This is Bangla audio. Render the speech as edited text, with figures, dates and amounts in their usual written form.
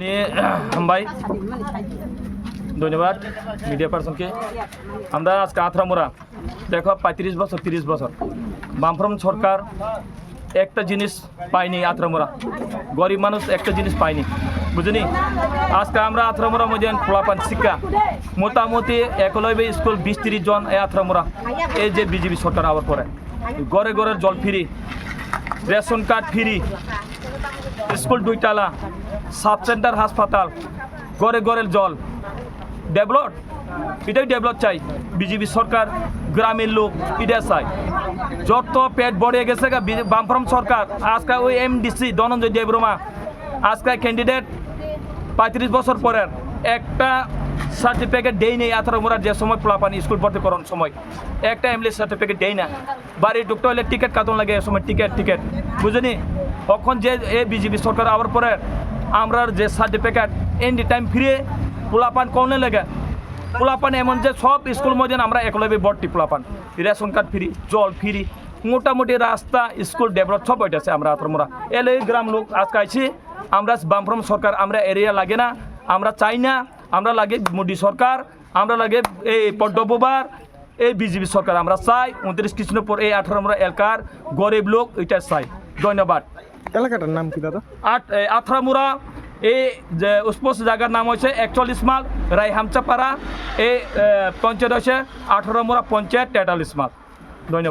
ভাই ধন্যবাদ মিডিয়া পার্সনকে। আমরা আজকে আথরামোড়া দেখো 35 বছর 30 বছর বামফ্রন্ট সরকার একটা জিনিস পাইনি। আথরামোড়া গরিব মানুষ একটা জিনিস পাইনি, বুঝলি। আজকে আমরা আথরামোড়া মধ্যে পোলাপান শিক্ষা মোটামুটি একলব্য স্কুল 20-30 জন এই আথরামোড়া এই যে বিজেপি সরকার আবার পরে ঘরে ঘরের জল free, ration card free, school 2 তালা, সাব সেন্টার হাসপাতাল, ঘরে ঘরের জল ডেভেলপ। এটাই ডেভেলপ চাই বিজেপি সরকার, গ্রামের লোক এটা চাই। যত পেট ভরে গেছে বামফ্রন্ট সরকার। আজকে ওই এমডিসি ধনঞ্জয় দেববর্মা আজকে ক্যান্ডিডেট 35 বছর পরের একটা সার্টিফিকেট দেই নেই। আথরামোড়ার যে সময় পোলাপানি স্কুল ভর্তি করার সময় একটা এমএলএ সার্টিফিকেট দেই না। বাড়ি ঢুকতে হলে টিকিট কাটন লাগে, এ সময় টিকিট বুঝলি। তখন যে এ বিজেপি সরকার আবার পরে আমরা যে সার্টিফিকেট এনি টাইম ফ্রি পোলাপান কমনে লাগে। পোলাপান এমন যে সব স্কুল মধ্যে আমরা একলব্য ভর্তি পোলাপান, রেশন কার্ড ফ্রি, জল ফ্রি, মোটামুটি রাস্তা স্কুল ডেভেলপ সব হইতেছে। আমরা আথরামোড়া এলে গ্রাম লোক আজকে আইছি। আমরা বামফ্রন্ট সরকার আমরা এরিয়া লাগে না, আমরা চাই না। আমরা লাগে মোদী সরকার, আমরা লাগে এই পদ্মবার এই বিজেপি সরকার আমরা চাই। 29 কৃষ্ণপুর এই আথরামোড়া এলাকার গরিব লোক এটা চাই। ধন্যবাদ। এলাকাটার নাম কি দাদা? আথরামোড়া এই যে স্পষ্ট জায়গার নাম হচ্ছে 41 মাইল রায়হামচাপাড়া। এই পঞ্চায়েত হচ্ছে আথরামোড়া পঞ্চায়েত 43 মাইল।